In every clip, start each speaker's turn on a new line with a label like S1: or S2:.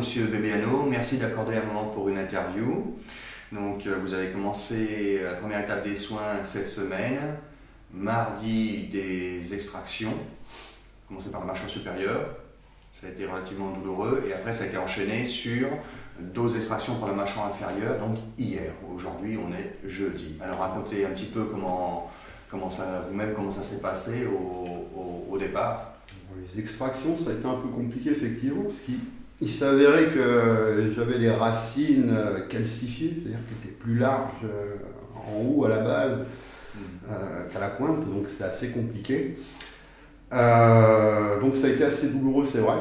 S1: Monsieur Bebiano, merci d'accorder un moment pour une interview. Donc, vous avez commencé la première étape des soins cette semaine. Mardi, des extractions, commencé par la mâchoire supérieure. Ça a été relativement douloureux et après ça a été enchaîné sur dose d'extraction pour la mâchoire inférieure, donc hier. Aujourd'hui, on est jeudi. Alors, racontez un petit peu comment ça, vous-même, comment ça s'est passé au départ.
S2: Les extractions, ça a été un peu compliqué effectivement, parce qu'il s'avérait que j'avais les racines calcifiées, c'est-à-dire qu'elles étaient plus larges en haut à la base qu'à la pointe, donc c'était assez compliqué. Donc ça a été assez douloureux, c'est vrai.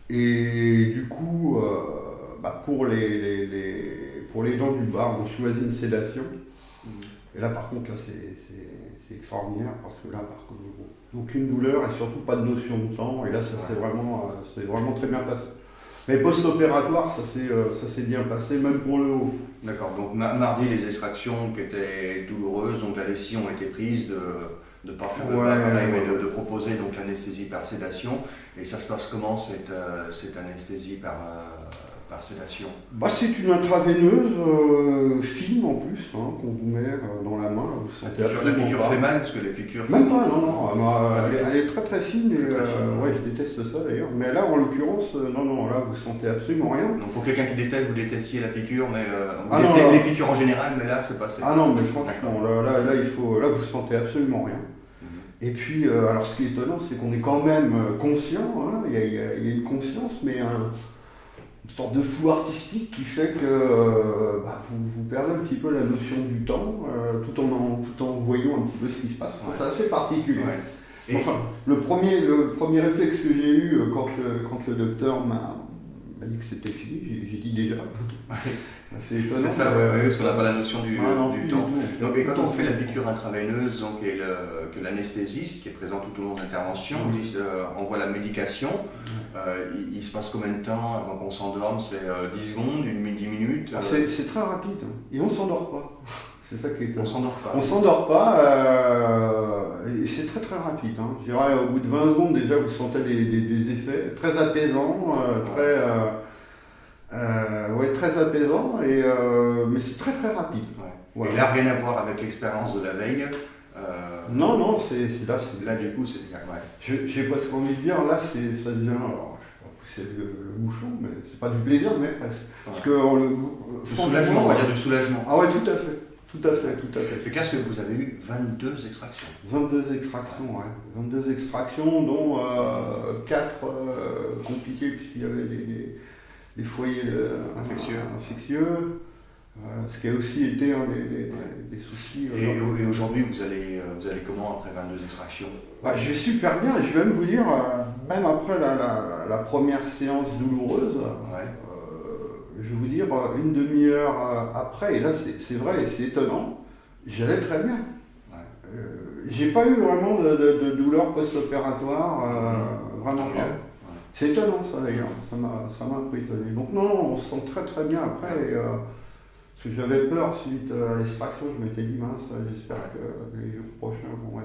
S2: Et du coup, pour les dents du bas, on choisit une sédation. Et là par contre, là, c'est extraordinaire, parce que là, par contre, aucune douleur et surtout pas de notion de temps. Et là, ça s'est vraiment très bien passé. Mais post-opératoire, ça s'est bien passé, même pour le haut.
S1: D'accord, donc mardi, les extractions qui étaient douloureuses, donc la décision a été prise de ne pas faire mais de proposer donc l'anesthésie par sédation. Et ça se passe comment cette anesthésie par sédation?
S2: C'est une intraveineuse fine en plus, qu'on vous met dans la main. Vous sentez
S1: la piqûre fait mal parce que les piqûres...
S2: Même pas, non. Elle est très très fine et je déteste ça d'ailleurs. Mais là en l'occurrence, non, là vous sentez absolument rien.
S1: Donc pour quelqu'un qui déteste, vous détestiez la piqûre, mais vous détestez les piqûres en général, mais là c'est passé.
S2: Ah non, mais franchement, là vous sentez absolument rien. Et puis, alors ce qui est étonnant, c'est qu'on est quand même conscient, il y a une conscience, mais une sorte de flou artistique qui fait que vous perdez un petit peu la notion du temps, tout en voyant un petit peu ce qui se passe. C'est assez particulier. Ouais. Enfin, le premier réflexe que j'ai eu quand le docteur m'a dit que c'était fini, j'ai dit déjà. C'est étonnant.
S1: C'est ça, parce qu'on n'a pas la notion du temps. Donc, et quand on fait la piqûre intraveineuse, donc, et que l'anesthésiste qui est présent tout au long de l'intervention envoie la médication, il se passe combien de temps avant qu'on s'endorme? C'est 10 secondes, 10 minutes
S2: C'est très rapide, et on ne s'endort pas. C'est ça qui est étonnant.
S1: On s'endort pas.
S2: Et c'est très très rapide. Je dirais au bout de 20 secondes déjà vous sentez des effets très apaisants, très apaisant, mais c'est très très rapide.
S1: Et là, rien à voir avec l'expérience de la veille.
S2: Non, c'est là.
S1: Là, du coup, c'est...
S2: J'ai presque envie de dire, là, ça devient... Alors, je ne vais pas pousser le bouchon, mais c'est pas du plaisir, mais presque. Parce que
S1: du soulagement, on va dire du soulagement.
S2: Ah ouais, tout à fait. Tout à fait.
S1: C'est qu'est-ce que vous avez eu 22 extractions.
S2: 22 extractions, 22 extractions, dont 4 compliquées, puisqu'il y avait les foyers infectieux, ce qui a aussi été un des soucis.
S1: Et aujourd'hui, vous allez comment après 22 extractions?
S2: Je vais super bien, et je vais même vous dire, même après la première séance douloureuse, je vais vous dire, une demi-heure après, et là c'est vrai et c'est étonnant, j'allais très bien. J'ai pas eu vraiment de douleur post-opératoire, vraiment pas. C'est étonnant ça d'ailleurs, ça m'a un peu étonné. Donc non, on se sent très très bien après. Parce que j'avais peur suite à l'extraction, je m'étais dit mince, j'espère que les jours prochains vont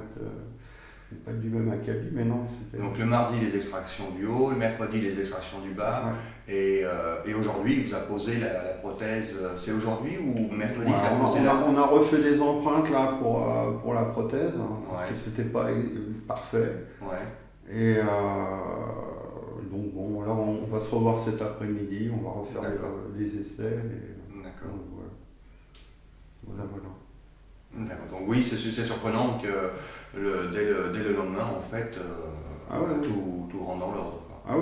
S2: pas du même acabit, mais non.
S1: Donc le mardi les extractions du haut, le mercredi les extractions du bas, et aujourd'hui il vous a posé la prothèse, c'est aujourd'hui ou mercredi
S2: on a refait des empreintes là pour la prothèse, parce que c'était pas parfait. Et donc bon, là on va se revoir cet après-midi, on va refaire les essais.
S1: D'accord.
S2: Voilà.
S1: D'accord. Donc oui, c'est surprenant que dès le lendemain, en fait, tout rentre dans l'ordre. Un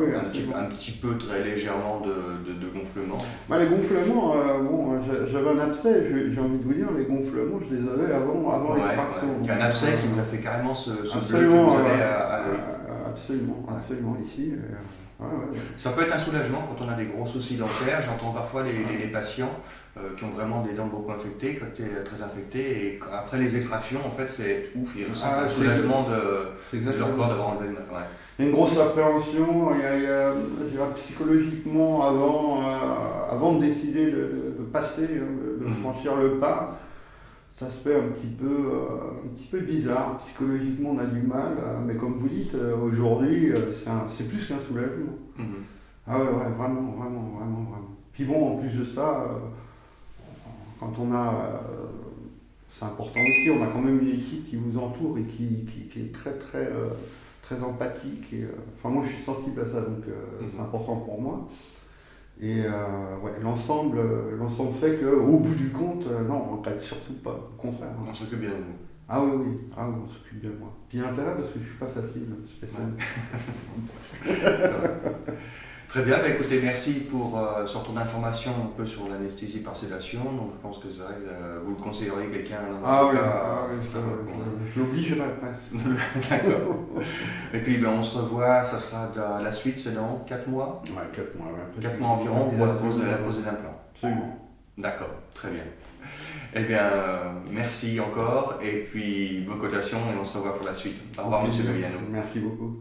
S1: petit peu, très légèrement de gonflement.
S2: Les gonflements, j'avais un abcès, j'ai envie de vous dire, les gonflements, je les avais avant l'extraction.
S1: Il y a un abcès qui vous a fait carrément ce bleu que
S2: vous
S1: avez à l'œil.
S2: Absolument, ici.
S1: Ça peut être un soulagement quand on a des gros soucis dentaires. J'entends parfois les patients qui ont vraiment des dents beaucoup infectées, côté très infectées, et après les extractions, en fait, c'est ouf, ils ressentent un soulagement de leur corps d'avoir enlevé le mal.
S2: Il y a une grosse appréhension, psychologiquement, avant de décider de passer, de franchir le pas, ça se fait un petit peu bizarre. Psychologiquement, on a du mal, mais comme vous dites, aujourd'hui, c'est plus qu'un soulagement. Ah ouais, ouais, vraiment, vraiment, vraiment, vraiment. Puis bon, en plus de ça, quand on a, c'est important aussi, on a quand même une équipe qui vous entoure et qui est très, très, très empathique. Et, enfin, moi, je suis sensible à ça, donc c'est important pour moi. Et ouais, l'ensemble fait qu'au bout du compte, non, on ne regrette surtout pas, au contraire. Hein.
S1: On s'occupe bien de nous.
S2: Ah oui, oui, ah, oui, on s'occupe bien de moi. Puis il y a intérêt parce que je ne suis pas facile, spécialement.
S1: Très bien, bah écoutez, merci pour ce retour d'information un peu sur l'anesthésie par sédation. Donc je pense que c'est vrai que vous le conseilleriez quelqu'un
S2: Ah oui,
S1: ça,
S2: je l'obligerai presque.
S1: D'accord. Et puis ben, on se revoit, ça sera la suite, c'est dans 4 mois.
S2: Ouais, 4 mois. Ouais,
S1: 4 mois environ pour la pose d'implant.
S2: Absolument.
S1: D'accord, très bien. Eh bien, merci encore et puis bonne cotation et on se revoit pour la suite. Au revoir, monsieur Gagliano.
S2: Merci beaucoup.